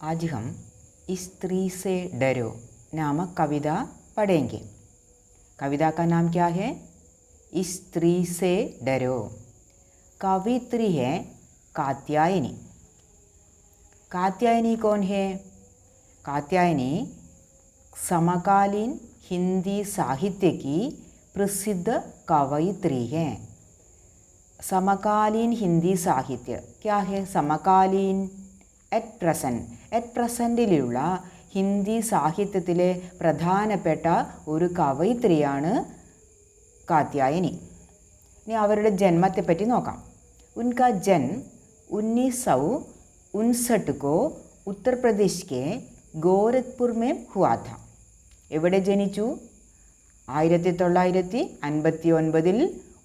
आज हम स्त्री से डरो नामक कविता पढ़ेंगे। कविता का नाम क्या है? स्त्री से डरो। कवित्री है कात्यायनी। कात्यायनी कौन है? कात्यायनी समकालीन हिंदी साहित्य की प्रसिद्ध कवयित्री है। समकालीन हिंदी साहित्य क्या है? समकालीन അറ്റ് പ്രസൻറ്റിലുള്ള ഹിന്ദി സാഹിത്യത്തിലെ പ്രധാനപ്പെട്ട ഒരു കവയിത്രിയാണ് കാത്യായനി. ഇനി അവരുടെ ജന്മത്തെപ്പറ്റി നോക്കാം. ഉൻകാ ജന്മ 1959 को उत्तर प्रदेश के गोरखपुर में हुआ था. എവിടെ ജനിച്ചു? 1959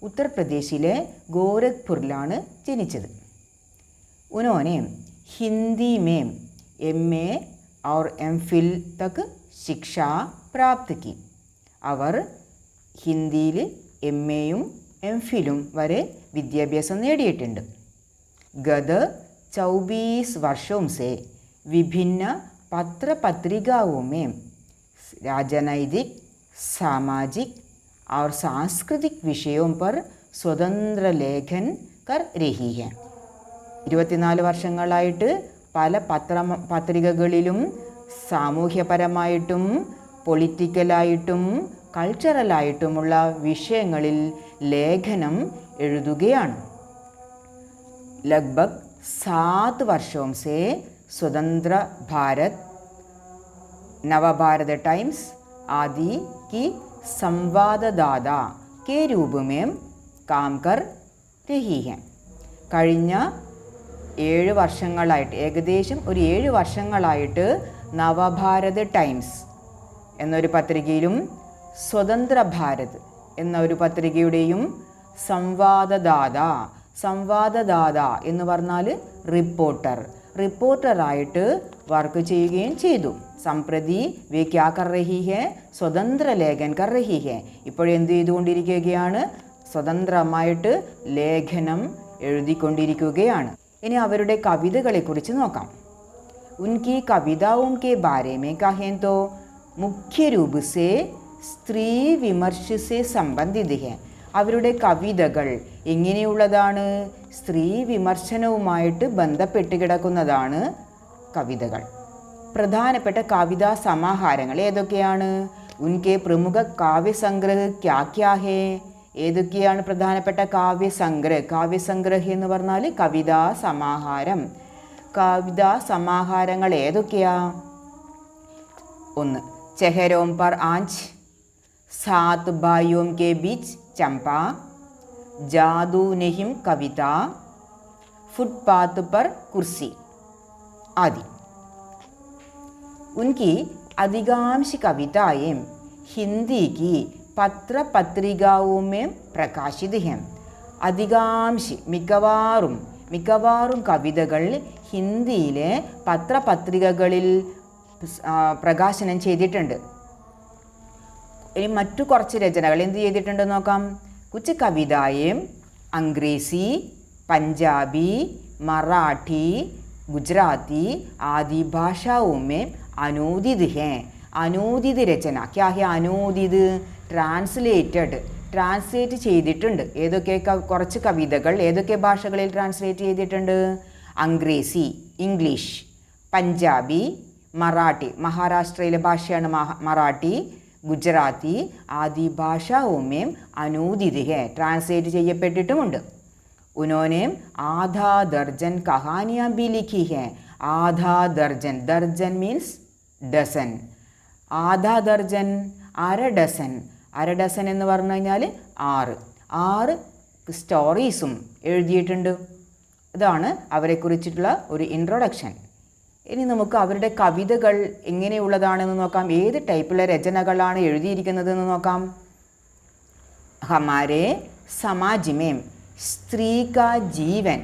ഉത്തർപ്രദേശിലെ ഗോരഖ്പൂരിലാണ് ജനിച്ചത്. उन्होंने हिंदी में MA और MPhil तक शिक्षा प्राप्त की. അവർ ഹിന്ദിയിൽ MAയും MPhilഉം വരെ വിദ്യാഭ്യാസം നേടിയിട്ടുണ്ട്. गत 24 वर्षों से विभिन्न पत्र पत्रिकाओं में राजनैतिक, सामाजिक और सांस्कृतिक विषयों पर स्वतंत्र लेखन कर रही है. 24 വർഷങ്ങളായിട്ട് പല പത്രികകളിലും സാമൂഹ്യപരമായിട്ടും പൊളിറ്റിക്കലായിട്ടും കൾച്ചറലായിട്ടുമുള്ള വിഷയങ്ങളിൽ ലേഖനം എഴുതുകയാണ്. लगभग 7 वर्षों से स्वतंत्र भारत, नवभारत टाइम्स आदि की संवाददाता के रूप में काम कर रही है. കഴിഞ്ഞ 7 വർഷങ്ങളായിട്ട്, ഏകദേശം ഒരു 7 വർഷങ്ങളായിട്ട് നവഭാരത് ടൈംസ് എന്നൊരു പത്രികയിലും സ്വതന്ത്ര ഭാരത് എന്ന ഒരു പത്രികയുടെയും സംവാദദാത എന്ന് പറഞ്ഞാൽ റിപ്പോർട്ടറായിട്ട് വർക്ക് ചെയ്യുകയും ചെയ്തു. സംപ്രതി വേ ക്യാ കർ റഹി ഹെ? സ്വതന്ത്ര ലേഖൻ കർ റഹി ഹെ. ഇപ്പോഴെന്ത് ചെയ്തുകൊണ്ടിരിക്കുകയാണ്? സ്വതന്ത്രമായിട്ട് ലേഖനം എഴുതിക്കൊണ്ടിരിക്കുകയാണ്. ഇനി അവരുടെ കവിതകളെക്കുറിച്ച് നോക്കാം. ഉൻകി കവിതാओं के बारे में कहें तो मुख्य रूप से स्त्री विमर्श से संबंधित है. അവരുടെ കവിതകൾ എങ്ങനെയുള്ളതാണ്? സ്ത്രീ വിമർശനവുമായിട്ട് ബന്ധപ്പെട്ട് കിടക്കുന്നതാണ് കവിതകൾ. പ്രധാനപ്പെട്ട കവിതാ സമാഹാരങ്ങൾ ഏതൊക്കെയാണ്? ഉൻകെ പ്രമുഖ കാവ്യസംഗ്രഹ് ക്യാ ക്യാ ഹേ? ഏതൊക്കെയാണ് പ്രധാനപ്പെട്ട കാവ്യസംഗ്രഹ് എന്ന് പറഞ്ഞാൽ കവിതാ സമാഹാരം. കവിതാ സമാഹാരങ്ങൾ ഏതൊക്കെയാ? 1 ചെഹരോം പർ ആഞ്ച്, സാത് ഭായിയോം കെ ബീച്ച് ചമ്പ, ജാദു നഹിം കവിത, ഫുട്പാത്ത് पर कुर्सी आदि. उनकी अधिकांश कविताएं हिंदी की पत्र पत्रिकाओं में प्रकाशित हैं. अधिकांश മിക്കവാറും കവിതകൾ ഹിന്ദിയിലെ പത്രപത്രികകളിൽ പ്രകാശനം ചെയ്തിട്ടുണ്ട്. ഇനി മറ്റു കുറച്ച് രചനകൾ എന്ത് ചെയ്തിട്ടുണ്ട് നോക്കാം. കുച്ച് കവിതായേം അംഗ്രേസി, പഞ്ചാബി, മറാഠി, ഗുജറാത്തി ആദി ഭാഷാओं में अनुदित हैं. അനുദിത് രചന ക്യാ ഹെ? അനുദിത് ട്രാൻസ്ലേറ്റ് ചെയ്തിട്ടുണ്ട്. ഏതൊക്കെ കുറച്ച് കവിതകൾ ഏതൊക്കെ ഭാഷകളിൽ ട്രാൻസ്ലേറ്റ് ചെയ്തിട്ടുണ്ട്? അംഗ്രേസി ഇംഗ്ലീഷ്, പഞ്ചാബി മറാഠി മഹാരാഷ്ട്രയിലെ ഭാഷയാണ് മറാഠി, ഗുജറാത്തി ആദി ഭാഷാओं में अनुदित है ട്രാൻസ്ലേറ്റ് ചെയ്യപ്പെട്ടിട്ടുമുണ്ട്. उन्होंने आधा दर्जन कहानियाँ भी लिखी हैं. आधा दर्जन मीन्स ഡസൻ. ആധാ ദർജൻ അര ഡസൻ എന്ന് പറഞ്ഞു കഴിഞ്ഞാൽ 6 സ്റ്റോറീസും എഴുതിയിട്ടുണ്ട്. ഇതാണ് അവരെക്കുറിച്ചിട്ടുള്ള ഒരു ഇൻട്രൊഡക്ഷൻ. ഇനി നമുക്ക് അവരുടെ കവിതകൾ എങ്ങനെയുള്ളതാണെന്ന് നോക്കാം. ഏത് ടൈപ്പിലെ രചനകളാണ് എഴുതിയിരിക്കുന്നതെന്ന് നോക്കാം. ഹമാരെ സമാജ് മേം സ്ത്രീ കാ ജീവൻ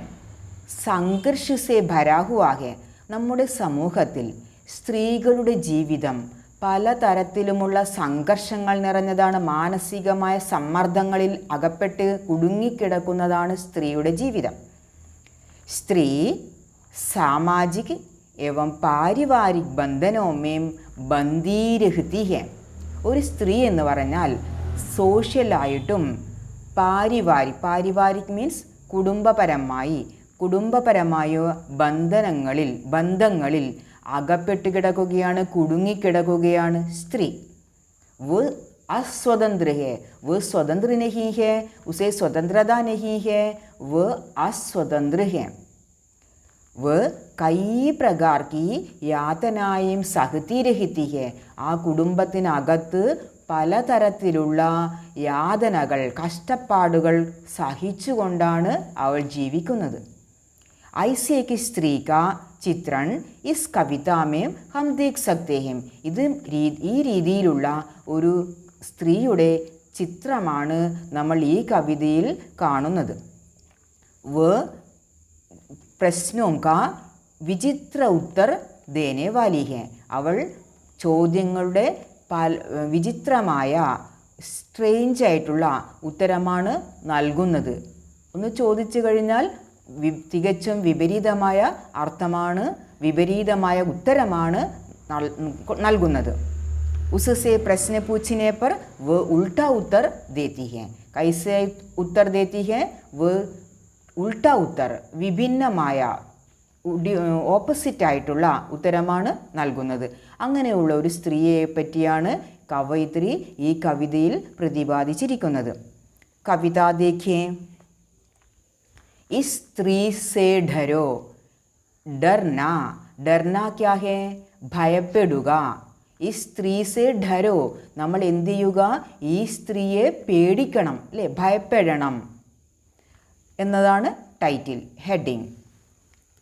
സംഘർഷ സേ ഭരാ ഹുവാ ഹെ. നമ്മുടെ സമൂഹത്തിൽ സ്ത്രീകളുടെ ജീവിതം പലതരത്തിലുമുള്ള സംഘർഷങ്ങൾ നിറഞ്ഞതാണ്. മാനസികമായ സമ്മർദ്ദങ്ങളിൽ അകപ്പെട്ട് കുടുങ്ങിക്കിടക്കുന്നതാണ് സ്ത്രീയുടെ ജീവിതം. സ്ത്രീ സാമാജിക് एवं पारिवारिक बंधनों में बंधी रहती है. ഒരു സ്ത്രീ എന്ന് പറഞ്ഞാൽ സോഷ്യലായിട്ടും പാരിവാരിക് മീൻസ് കുടുംബപരമായ ബന്ധങ്ങളിൽ അകപ്പെട്ട് കിടക്കുകയാണ്, കുടുങ്ങിക്കിടക്കുകയാണ് സ്ത്രീ. वो अस्वतंत्र है, वो स्वतंत्र नहीं है, उसे स्वतंत्रता नहीं है, वो अस्वतंत्र है. वो कई प्रकार की यातनाएं सहती रहती है. ആ കുടുംബത്തിനകത്ത് പലതരത്തിലുള്ള യാതനകൾ, കഷ്ടപ്പാടുകൾ സഹിച്ചുകൊണ്ടാണ് അവൾ ജീവിക്കുന്നത്. ऐसी एक स्त्री का ചിത്രൺ ഇസ് കവിതാമേം ഹം ദേഖ് സക്തേ ഹം. ഈ രീതിയിലുള്ള ഒരു സ്ത്രീയുടെ ചിത്രമാണ് നമ്മൾ ഈ കവിതയിൽ കാണുന്നത്. വ പ്രശ്നോം കാ വിചിത്ര ഉത്തർ ദേനെ വാലി ഹെ. അവൾ ചോദ്യങ്ങളുടെ വിചിത്രമായ സ്ട്രേഞ്ചായിട്ടുള്ള ഉത്തരമാണ് നൽകുന്നത്. ഒന്ന് ചോദിച്ചു കഴിഞ്ഞാൽ തികച്ചും വിപരീതമായ അർത്ഥമാണ്, വിപരീതമായ ഉത്തരമാണ് നൽകുന്നത്. उससे प्रश्न पूछने पर वह उल्टा उत्तर देती है. कैसे उत्तर देती है? वह उल्टा उत्तर, വിഭിന്നമായ ഓപ്പോസിറ്റായിട്ടുള്ള ഉത്തരമാണ് നൽകുന്നത്. അങ്ങനെയുള്ള ഒരു സ്ത്രീയെ പറ്റിയാണ് കവയിത്രി ഈ കവിതയിൽ പ്രതിപാദിച്ചിരിക്കുന്നത്. കവിത ദേഖിയേ. इस स्त्री से डरो. डरना क्या है? ഭയപ്പെടുക. ഈ സ്ത്രീ സേ ഡരോ, നമ്മൾ എന്ത് ചെയ്യുക? ഈ സ്ത്രീയെ പേടിക്കണം, അല്ലേ? ഭയപ്പെടണം എന്നതാണ് ടൈറ്റിൽ, ഹെഡിങ്.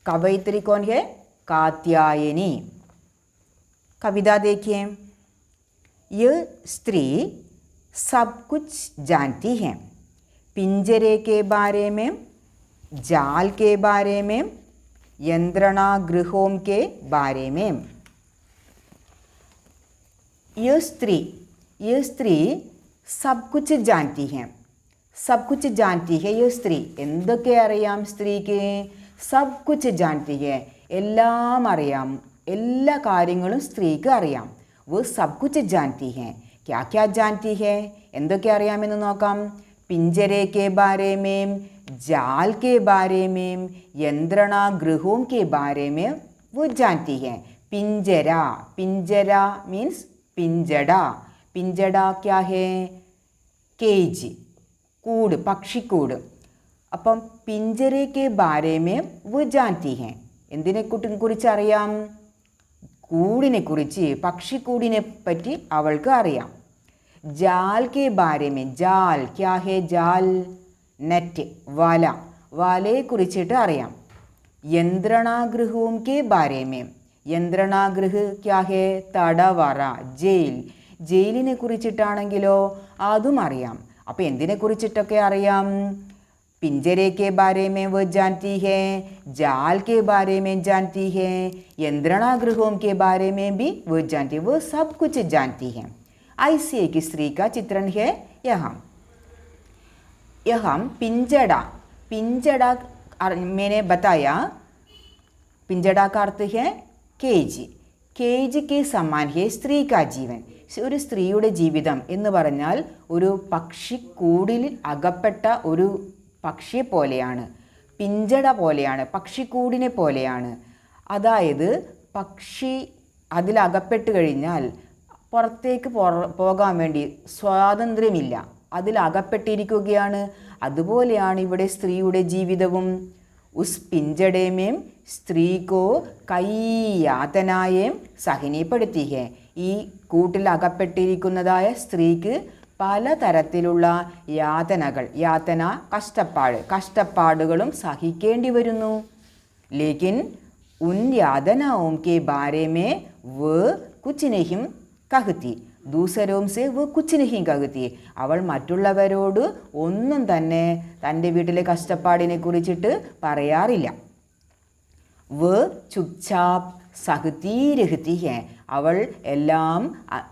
കവയിത്രി കോൻ ഹെ? കാത്യായനി. കവിത देखिए. ये स्त्री सब कुछ जानती है. पिंजरे के बारे में, जाल के बारे में, यंत्रणा गृहों के बारे में. ये स्त्री सब कुछ जानती है. सब कुछ जानती है ये स्त्री. എന്തൊക്കെ അറിയാം സ്ത്രീക്ക്? സബ് കുച്ച് ജാൻതി ഹെ, എല്ലാം അറിയാം, എല്ലാ കാര്യങ്ങളും സ്ത്രീക്ക് അറിയാം. वो सब कुछ जानती है. क्या क्या जानती है? എന്തൊക്കെ അറിയാമെന്ന് നോക്കാം. पिंजरे के बारे में, जाल के बारे में, यंत्रणा गृहों के बारे में वो जानती है. पिंजरा मीन्स पिंजड़ा क्या है? केज, कूड़, പക്ഷിക്കൂട്. അപ്പം പിഞ്ചരെ കെ ബാരെ മേ वो जानती है. എന്തിനെ കുറിച്ച് അറിയാം? കൂടിനെ കുറിച്ച്, പക്ഷിക്കൂടിനെ പറ്റി അവൾക്ക് അറിയാം. जाल के बारे में, जाल क्या है? जाल നെറ്റ്, വല, വലയെ കുറിച്ചിട്ട് അറിയാം. യന്ത്രണാഗൃഹവും കെ ബാരേമേ, യന്ത്രണാഗൃഹ് ക്യാ ഹേ? തടവറ, ജയിൽ. ജയിലിനെ കുറിച്ചിട്ടാണെങ്കിലോ അതും അറിയാം. അപ്പോൾ എന്തിനെ കുറിച്ചിട്ടൊക്കെ അറിയാം? पिंजरे के बारे में वो जानती है, जाल के बारे में जानती है, यंत्रणा गृहों के बारे में भी वो जानती है. वो सब कुछ जानती है. ऐसी एक स्त्री का चित्रण है यहाँ पिंजड़ा मैंने बताया. पिंजड़ा का अर्थ है केज. കേജ് കെ സമാൻ ഹേ സ്ത്രീ കാ ജീവൻ. ഒരു സ്ത്രീയുടെ ജീവിതം എന്ന് പറഞ്ഞാൽ ഒരു പക്ഷിക്കൂടിൽ അകപ്പെട്ട ഒരു പക്ഷിയെ പോലെയാണ്, പിഞ്ചട പോലെയാണ്, പക്ഷിക്കൂടിനെ പോലെയാണ്. അതായത് പക്ഷി അതിലകപ്പെട്ട് കഴിഞ്ഞാൽ പുറത്തേക്ക് പോകാൻ വേണ്ടി സ്വാതന്ത്ര്യമില്ല, അതിലകപ്പെട്ടിരിക്കുകയാണ്. അതുപോലെയാണ് ഇവിടെ സ്ത്രീയുടെ ജീവിതവും. ഉസ് പിഞ്ചടേമേം സ്ത്രീ കോ കൈ യാതനായേം സഹനീപ്പെടുത്തി ഹേ. ഈ കൂട്ടിൽ അകപ്പെട്ടിരിക്കുന്നതായ സ്ത്രീക്ക് പലതരത്തിലുള്ള കഷ്ടപ്പാടുകളും സഹിക്കേണ്ടി വരുന്നു. ലേക്കിൻ ഉൻ യാതനാओं के बारे में वो कुछ नहीं कहती. ദൂസരോം സേ वो कुछ नहीं कहती. അവൾ മറ്റുള്ളവരോട് ഒന്നും തന്നെ തൻ്റെ വീട്ടിലെ കഷ്ടപ്പാടിനെ കുറിച്ചിട്ട് പറയാറില്ല. वो ചുപ്ചാപ്പ് സഹതി രഹതി ഹേ. അവൾ എല്ലാം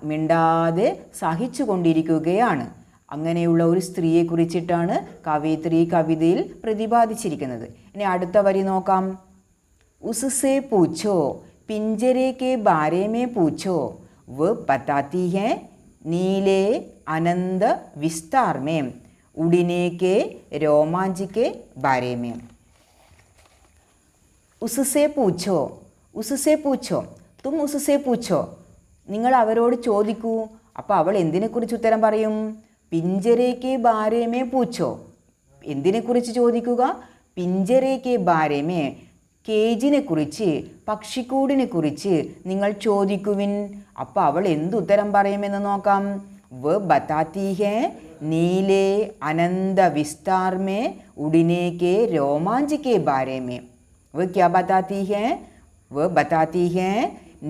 മിണ്ടാതെ സഹിച്ചു കൊണ്ടിരിക്കുകയാണ്. അങ്ങനെയുള്ള ഒരു സ്ത്രീയെ കുറിച്ചിട്ടാണ് കവയിത്രി കവിതയിൽ പ്രതിപാദിച്ചിരിക്കുന്നത്. ഇനി അടുത്ത വരി നോക്കാം. ഉസ്സേ പൂച്ചോ पिंजरे के बारे में पूछो वह बताती है नीले अनंत विस्तार में उड़ने के रोमांच के बारे में. उससे पूछो, उससे पूछो, तुम उससे पूछो, നിങ്ങൾ അവരോട് ചോദിക്കൂ. അപ്പോൾ അവൾ എന്തിനെക്കുറിച്ച് ഉത്തരം പറയും? പിഞ്ചരേക്ക് ബാരേമേ പൂച്ചോ. എന്തിനെക്കുറിച്ച് ചോദിക്കുക? പിഞ്ചരേക്ക് ബാരേമേ, കേജിനെക്കുറിച്ച്, പക്ഷിക്കൂടിനെക്കുറിച്ച് നിങ്ങൾ ചോദിക്കുവിൻ. അപ്പോൾ അവൾ എന്ത് ഉത്തരം പറയുമെന്ന് നോക്കാം. വ ബതാത്തി ഹേ നീലെ അനന്ത വിസ്താർ മേ ഉड़ने के रोमांच के बारे में. वह क्या बताती है? वह बताती है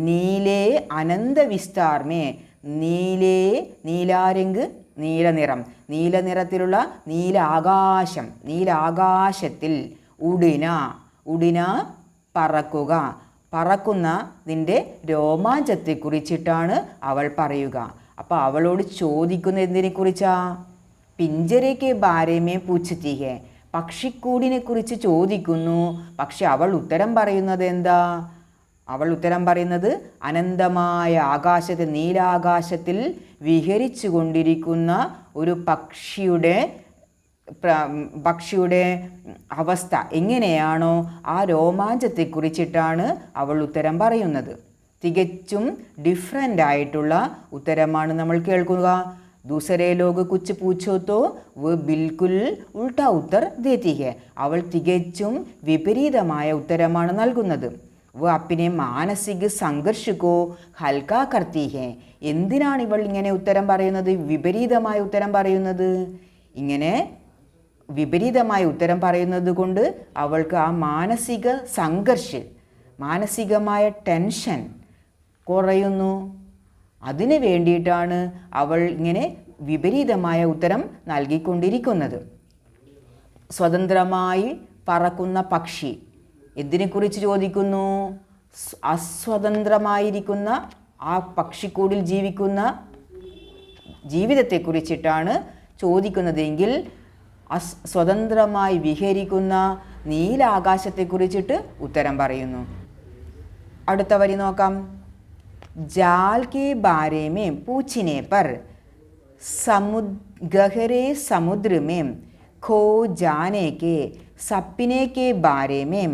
नीले अनंत विस्तार में. നീലേ, നീലാരംഗ് നീല നിറം, നീല നിറത്തിലുള്ള നീലാകാശം, നീലാകാശത്തിൽ ഉടിന, ഉടിന പറക്കുക, പറക്കുന്നതിൻ്റെ രോമാഞ്ചത്തെക്കുറിച്ചിട്ടാണ് അവൾ പറയുക. അപ്പോൾ അവളോട് ചോദിക്കുന്ന എന്തിനെക്കുറിച്ചാ? പിഞ്ചരയ്ക്ക് ബാരേമേ പൂച്ചത്തി ഹേ, പക്ഷിക്കൂടിനെക്കുറിച്ച് ചോദിക്കുന്നു. പക്ഷെ അവൾ ഉത്തരം പറയുന്നത് എന്താ? അവൾ ഉത്തരം പറയുന്നത് അനന്തമായ ആകാശത്തിൽ, നീലാകാശത്തിൽ വിഹരിച്ചു കൊണ്ടിരിക്കുന്ന ഒരു പക്ഷിയുടെ അവസ്ഥ എങ്ങനെയാണോ ആ രോമാഞ്ചത്തെക്കുറിച്ചിട്ടാണ് അവൾ ഉത്തരം പറയുന്നത്. തികച്ചും ഡിഫറൻ്റ് ആയിട്ടുള്ള ഉത്തരമാണ് നമ്മൾ കേൾക്കുക. दूसरे लोग कुछ पूछो तो वह बिल्कुल उल्टा उत्तर देती है. അവൾ തികച്ചും വിപരീതമായ ഉത്തരമാണ് നൽകുന്നത്. വ അപ്പിനെ മാനസിക സംഘർഷക്കോ ഹൽക്ക കർത്തി ഹേ. എന്തിനാണ് ഇവൾ ഇങ്ങനെ ഉത്തരം പറയുന്നത്, വിപരീതമായ ഉത്തരം പറയുന്നത്? ഇങ്ങനെ വിപരീതമായ ഉത്തരം പറയുന്നത് കൊണ്ട് അവൾക്ക് ആ മാനസിക സംഘർഷം, മാനസികമായ ടെൻഷൻ കുറയുന്നു. അതിനു വേണ്ടിയിട്ടാണ് അവൾ ഇങ്ങനെ വിപരീതമായ ഉത്തരം നൽകിക്കൊണ്ടിരിക്കുന്നത്. സ്വതന്ത്രമായി പറക്കുന്ന പക്ഷി എന്തിനെക്കുറിച്ച് ചോദിക്കുന്നു? അസ്വതന്ത്രമായിരിക്കുന്ന ആ പക്ഷിക്കൂടിൽ ജീവിക്കുന്ന ജീവിതത്തെക്കുറിച്ചിട്ടാണ് ചോദിക്കുന്നതെങ്കിൽ സ്വതന്ത്രമായി വിഹരിക്കുന്ന നീലാകാശത്തെക്കുറിച്ചിട്ട് ഉത്തരം പറയുന്നു. അടുത്ത വരി നോക്കാം. जाल के बारे में पूछने पर गहरे समुद्र में खो जाने के सपने के बारे में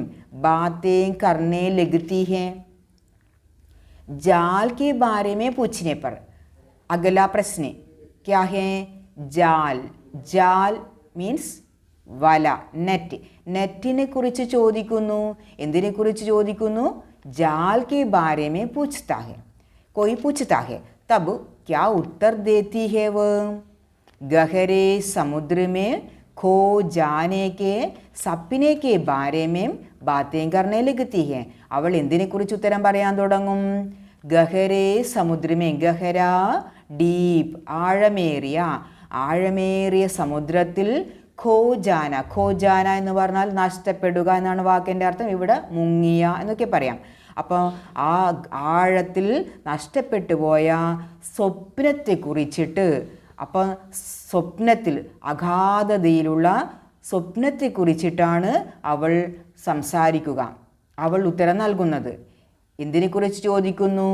बातें करने लगती हैं. जाल के बारे में पूछने पर अगला प्रश्न क्या है? जाल. जाल मीन्स വല, നെറ്റ്. നെറ്റിനെ കുറിച്ച് ചോദിക്കുന്നു. എന്തിനെ കുറിച്ച് ചോദിക്കുന്നു? जाल के बारे में पूछता है. कोई पूछता है तब क्या उत्तर देती है वह? गहरे समुद्र में खो जाने के सपने के बारे में बातें करने लगती है. അവൾ എന്തിനെക്കുറിച്ച് ഉത്തരം പറയാൻ തുടങ്ങും? ഗഹരേ സമുദ്രമേ, ഗഹര ഡീപ്പ്, ആഴമേറിയ, ആഴമേറിയ സമുദ്രത്തിൽ ഖോജാന. ഖോജാന എന്ന് പറഞ്ഞാൽ നഷ്ടപ്പെടുക എന്നാണ് വാക്കിൻ്റെ അർത്ഥം. ഇവിടെ മുങ്ങിയ എന്നൊക്കെ പറയാം. അപ്പോൾ ആ ആഴത്തിൽ നഷ്ടപ്പെട്ടു പോയ സ്വപ്നത്തെക്കുറിച്ചിട്ട്, അപ്പോൾ സ്വപ്നത്തിൽ, അഗാധതയിലുള്ള സ്വപ്നത്തെക്കുറിച്ചിട്ടാണ് അവൾ സംസാരിക്കുക, അവൾ ഉത്തരം നൽകുന്നത്. എന്തിനെക്കുറിച്ച് ചോദിക്കുന്നു?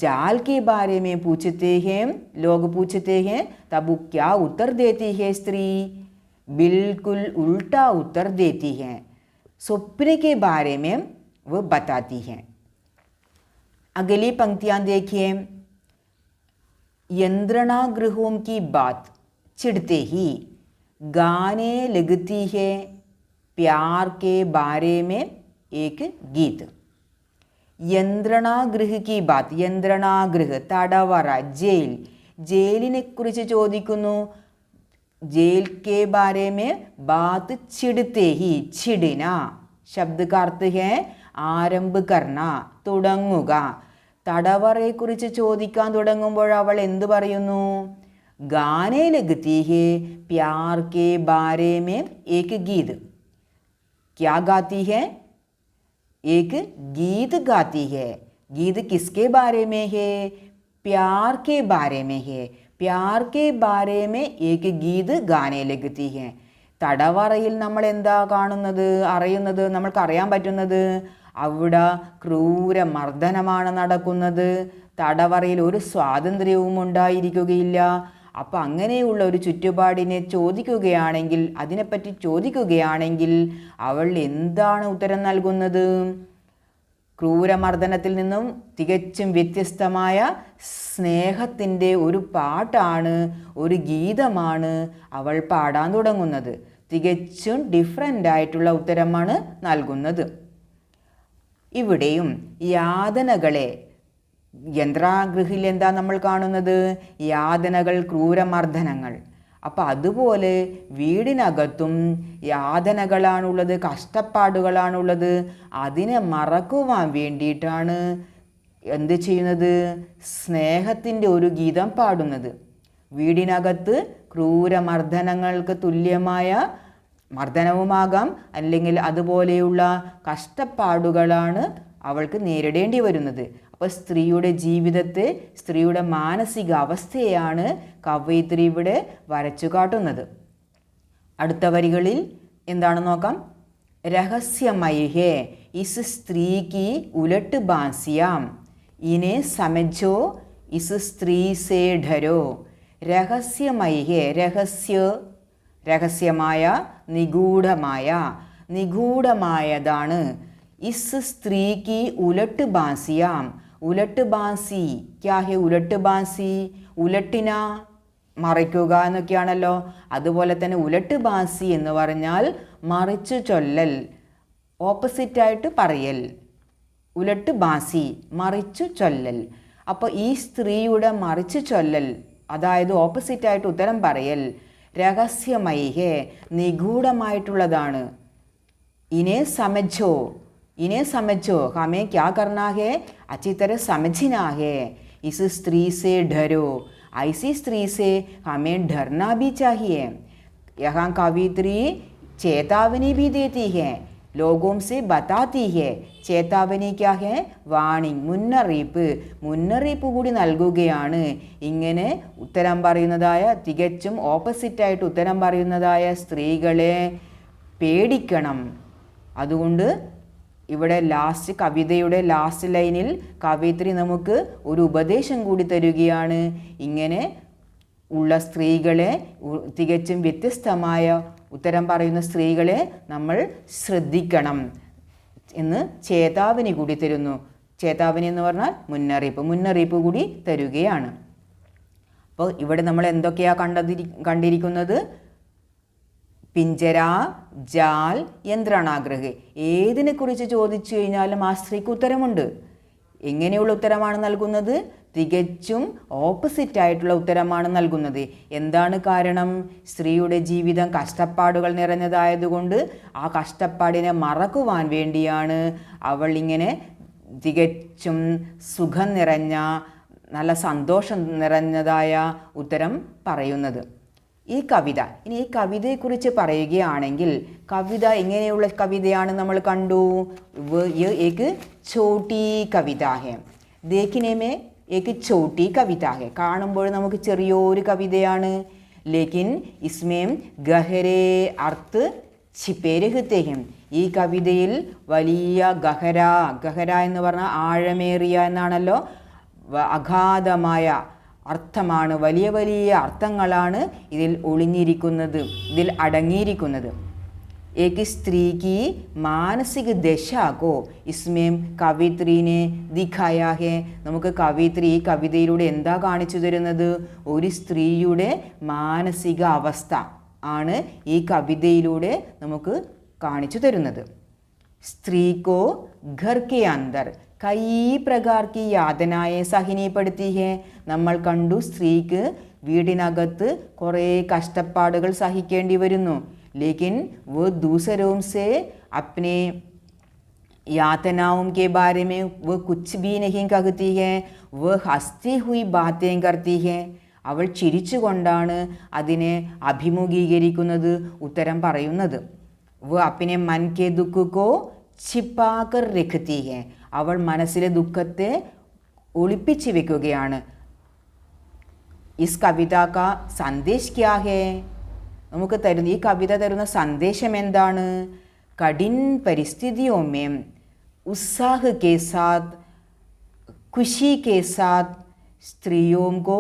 जाल के बारे में पूछते हैं, लोग पूछते हैं, तब क्या उत्तर देती है स्त्री? बिल्कुल उल्टा उत्तर देती है. स्वप्न के बारे में वो बताती हैं. अगली पंक्तियाँ देखिए. यंत्रणागृहों की बात छिड़ते ही गाने लगती है प्यार के बारे में एक गीत. യന്ത്രണാഗൃഹ की बात. യന്ത്രണാഗൃഹ തടവറ, ജയിൽ. ജയിലിനെ കുറിച്ച് ചോദിക്കുന്നു. जेल के बारे में बात छिड़ते ही. छिड़ना शब्द का अर्थ है ആരംഭ കർണ, തുടങ്ങുക. തടവറയെക്കുറിച്ച് ചോദിക്കാൻ തുടങ്ങുമ്പോൾ അവൾ എന്ത് പറയുന്നു? ഗാനേ ലഗ്തി ഹേ പ്യാർ കെ ബാരേ മേ ഏക് ഗീത്. ക്യാ ഗാത്തി ഹേ? एक गीत गाती है. गीत किसके बारे में है? प्यार के बारे में है. प्यार के बारे में एक गीत गाने लगती है. തടവറയിൽ നമ്മൾ എന്താ കാണുന്നത്, അറിയുന്നത്, നമ്മൾക്ക് അറിയാൻ പറ്റുന്നത്? അവിടെ ക്രൂരമർദ്ദനമാണ് നടക്കുന്നത്. തടവറയിൽ ഒരു സ്വാതന്ത്ര്യവും ഉണ്ടായിരിക്കുകയില്ല. അപ്പം അങ്ങനെയുള്ള ഒരു ചുറ്റുപാടിനെ ചോദിക്കുകയാണെങ്കിൽ, അതിനെപ്പറ്റി ചോദിക്കുകയാണെങ്കിൽ അവൾ എന്താണ് ഉത്തരം നൽകുന്നത്? ക്രൂരമർദ്ദനത്തിൽ നിന്നും തികച്ചും വ്യത്യസ്തമായ സ്നേഹത്തിൻ്റെ ഒരു പാട്ടാണ്, ഒരു ഗീതമാണ് അവൾ പാടാൻ തുടങ്ങുന്നത്. തികച്ചും ഡിഫറൻ്റ് ആയിട്ടുള്ള ഉത്തരമാണ് നൽകുന്നത്. ഇവിടെയും യാതനകളെ, യന്ത്രാഗൃഹിൽ എന്താ നമ്മൾ കാണുന്നത്? യാതനകൾ, ക്രൂരമർദ്ദനങ്ങൾ. അപ്പം അതുപോലെ വീടിനകത്തും യാതനകളാണുള്ളത്, കഷ്ടപ്പാടുകളാണുള്ളത്. അതിനെ മറക്കുവാൻ വേണ്ടിയിട്ടാണ് എന്ത് ചെയ്യുന്നത്? സ്നേഹത്തിൻ്റെ ഒരു ഗീതം പാടുന്നത്. വീടിനകത്ത് ക്രൂരമർദ്ദനങ്ങൾക്ക് തുല്യമായ മർദ്ദനവുമാകാം, അല്ലെങ്കിൽ അതുപോലെയുള്ള കഷ്ടപ്പാടുകളാണ് അവൾക്ക് നേരിടേണ്ടി വരുന്നത്. അപ്പോൾ സ്ത്രീയുടെ ജീവിതത്തെ, സ്ത്രീയുടെ മാനസിക അവസ്ഥയാണ് കവയിത്രി ഇവിടെ വരച്ചു കാട്ടുന്നത്. അടുത്ത വരികളിൽ എന്താണെന്ന് നോക്കാം. രഹസ്യമയി ഹേ ഇസ് സ്ത്രീ കി ഉലട്ട് ബാൻസിയാം, ഇനെ സമജോ ഇസ് സ്ത്രീ സേ ഢരോ. രഹസ്യമയി ഹേ, രഹസ്യമായ, നിഗൂഢമായതാണ്. ഇസ് സ്ത്രീ കി ഉലട്ട് ബാൻസിയാം. ഉലട്ട് ബാൻസി ക്യാ ഹെ? ഉലട്ട് ബാൻസി, ഉലട്ടിന മറിക്കുക എന്നൊക്കെയാണല്ലോ. അതുപോലെ തന്നെ ഉലട്ട് ബാൻസി എന്ന് പറഞ്ഞാൽ മറിച്ചു ചൊല്ലൽ, ഓപ്പോസിറ്റായിട്ട് പറയൽ. ഉലട്ട് ബാൻസി, മറിച്ചു ചൊല്ലൽ. അപ്പോൾ ഈ സ്ത്രീയുടെ മറിച്ചു ചൊല്ലൽ, അതായത് ഓപ്പോസിറ്റായിട്ട് ഉത്തരം പറയൽ, രഹസ്യമയി ഹേ, നിഗൂഢമായിട്ടുള്ളതാണ്. ഇനെ समझो हमें क्या करना है, अच्छी तरह समझना है. इस स्त्री से डरो, ऐसी स्त्री से हमें डरना भी चाहिए. यहाँ कवित्री चेतावनी भी देती है, लोगों से बताती है. ചേതാവനി ക്യാ ഹെ? വാണിംഗ്, മുന്നറിയിപ്പ് കൂടി നൽകുകയാണ്. ഇങ്ങനെ ഉത്തരം പറയുന്നതായ, തികച്ചും ഓപ്പോസിറ്റായിട്ട് ഉത്തരം പറയുന്നതായ സ്ത്രീകളെ പേടിക്കണം. അതുകൊണ്ട് ഇവിടെ കവിതയുടെ ലാസ്റ്റ് ലൈനിൽ കവയിത്രി നമുക്ക് ഒരു ഉപദേശം കൂടി തരികയാണ്. ഇങ്ങനെ ഉള്ള സ്ത്രീകളെ, തികച്ചും വ്യത്യസ്തമായ ഉത്തരം പറയുന്ന സ്ത്രീകളെ നമ്മൾ ശ്രദ്ധിക്കണം എന്ന് ചേതാവനി കൂടി തരുന്നു. ചേതാവനി എന്ന് പറഞ്ഞാൽ മുന്നറിയിപ്പ് കൂടി തരുകയാണ്. അപ്പോൾ ഇവിടെ നമ്മൾ എന്തൊക്കെയാണ് കണ്ടിരിക്കുന്നത്? പിഞ്ചര, ജാൽ, യന്ത്രാണാഗ്രഹ്. ഏതിനെക്കുറിച്ച് ചോദിച്ചു കഴിഞ്ഞാലും ആ സ്ത്രീക്ക് ഉത്തരമുണ്ട്. എങ്ങനെയുള്ള ഉത്തരമാണ് നൽകുന്നത്? തികച്ചും ഓപ്പോസിറ്റായിട്ടുള്ള ഉത്തരമാണ് നൽകുന്നത്. എന്താണ് കാരണം? സ്ത്രീയുടെ ജീവിതം കഷ്ടപ്പാടുകൾ നിറഞ്ഞതായതുകൊണ്ട് ആ കഷ്ടപ്പാടിനെ മറക്കുവാൻ വേണ്ടിയാണ് അവൾ ഇങ്ങനെ തികച്ചും സുഖം നിറഞ്ഞ, നല്ല സന്തോഷം നിറഞ്ഞതായ ഉത്തരം പറയുന്നത്. ഈ കവിതയെക്കുറിച്ച് പറയുകയാണെങ്കിൽ, കവിത എങ്ങനെയുള്ള കവിതയാണ് നമ്മൾ കണ്ടു. ഏക് ഛോട്ടി കവിത ഹെ, ദേഖിനെ മേ ഏക് ഛോട്ടി കവിത ഹെ. കാണുമ്പോൾ നമുക്ക് ചെറിയൊരു കവിതയാണ്. ലേക്കിൻ ഇസ്മേം ഗഹരേ അർത്ഥ് ഛിപേ രഹത്തെ ഹെ. ഈ കവിതയിൽ വലിയ ഗഹര എന്ന് പറഞ്ഞാൽ ആഴമേറിയ എന്നാണല്ലോ, അഗാധമായ അർത്ഥമാണ്, വലിയ അർത്ഥങ്ങളാണ് ഇതിൽ ഒളിഞ്ഞിരിക്കുന്നത്, ഇതിൽ അടങ്ങിയിരിക്കുന്നത്. एक स्त्री की मानसिक दशा को इसमें കവിത്രീനെ ദിഖായാ ഹെ. നമുക്ക് കവിത്രി ഈ കവിതയിലൂടെ എന്താ കാണിച്ചു തരുന്നത്? ഒരു സ്ത്രീയുടെ മാനസിക അവസ്ഥ ആണ് ഈ കവിതയിലൂടെ നമുക്ക് കാണിച്ചു തരുന്നത്. स्त्री को घर के अंदर कई प्रकार की यातनाएं सहनी पड़ती है. നമ്മൾ കണ്ടു സ്ത്രീക്ക് വീടിനകത്ത് കുറേ കഷ്ടപ്പാടുകൾ സഹിക്കേണ്ടി വരുന്നു. लेकिन वो दूसरों से अपने यातनाओं के बारे में वो कुछ भी नहीं कहती है, वो हंसती हुई बातें करती है. അവൾ ചിരിച്ചുകൊണ്ടാണ് അതിനെ അഭിമുഖീകരിക്കുന്നത്, ഉത്തരം പറയുന്നത്. वो अपने मन के दुख को छिपा कर रखती है. അവൾ മനസ്സിലെ ദുഃഖത്തെ ഒളിപ്പിച്ച് വെക്കുകയാണ്. इस कविता का संदेश क्या है? നമുക്ക് തരുന്ന ഈ കവിത തരുന്ന സന്ദേശം എന്താണ്? കഠിൻ പരിസ്ഥിതിയോ में उत्साह के साथ खुशी के साथ स्त्रियों को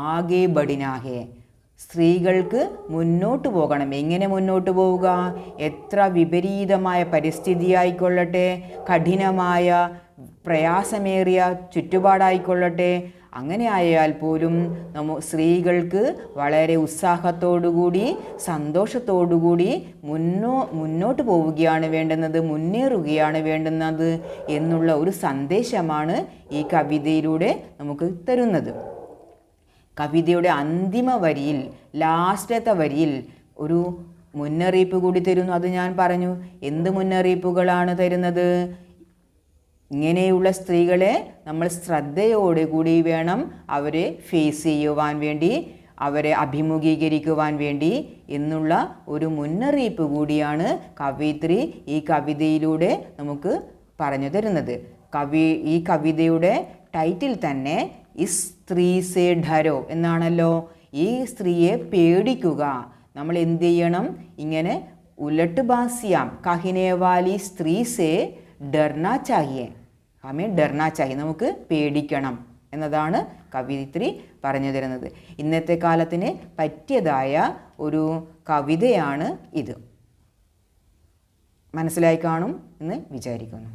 आगे बढ़ना है. സ്ത്രീകൾക്ക് മുന്നോട്ട് പോകണം. എങ്ങനെ മുന്നോട്ട് പോവുക? എത്ര വിപരീതമായ പരിസ്ഥിതി ആയിക്കൊള്ളട്ടെ, കഠിനമായ പ്രയാസമേറിയ ചുറ്റുപാടായിക്കൊള്ളട്ടെ, അങ്ങനെ ആയാൽ പോലും സ്ത്രീകൾക്ക് വളരെ ഉത്സാഹത്തോടുകൂടി സന്തോഷത്തോടുകൂടി മുന്നോട്ട് പോവുകയാണ് വേണ്ടുന്നത്, മുന്നേറുകയാണ് വേണ്ടുന്നത് എന്നുള്ള ഒരു സന്ദേശമാണ് ഈ കവിതയിലൂടെ നമുക്ക് തരുന്നത്. കവിതയുടെ അന്തിമ വരിയിൽ, ലാസ്റ്റത്തെ വരിയിൽ ഒരു മുന്നറിയിപ്പ് കൂടി തരുന്നു. അത് ഞാൻ പറഞ്ഞു. എന്ത് മുന്നറിയിപ്പുകളാണ് തരുന്നത്? ഇങ്ങനെയുള്ള സ്ത്രീകളെ നമ്മൾ ശ്രദ്ധയോടുകൂടി വേണം അവരെ ഫേസ് ചെയ്യുവാൻ വേണ്ടി, അവരെ അഭിമുഖീകരിക്കുവാൻ വേണ്ടി എന്നുള്ള ഒരു മുന്നറിയിപ്പ് കൂടിയാണ് കവയിത്രി ഈ കവിതയിലൂടെ നമുക്ക് പറഞ്ഞു തരുന്നത്. ഈ കവിതയുടെ ടൈറ്റിൽ തന്നെ സ്ത്രീ സേ ഡരോ എന്നാണല്ലോ. ഈ സ്ത്രീയെ പേടിക്കുക. നമ്മൾ എന്ത് ചെയ്യണം? ഇങ്ങനെ ഉലട്ട് ബാസിയാം കഹിനെ വാലി സ്ത്രീ സേ ഡർനാ ചാഹിയെ, ഹമേ ഡർനാ ചാഹിയെ, നമുക്ക് പേടിക്കണം എന്നതാണ് കവിത്രി പറഞ്ഞു തരുന്നത്. ഇന്നത്തെ കാലത്തിന് പറ്റിയതായ ഒരു കവിതയാണ് ഇത്. മനസ്സിലായി കാണും എന്ന് വിചാരിക്കുന്നു.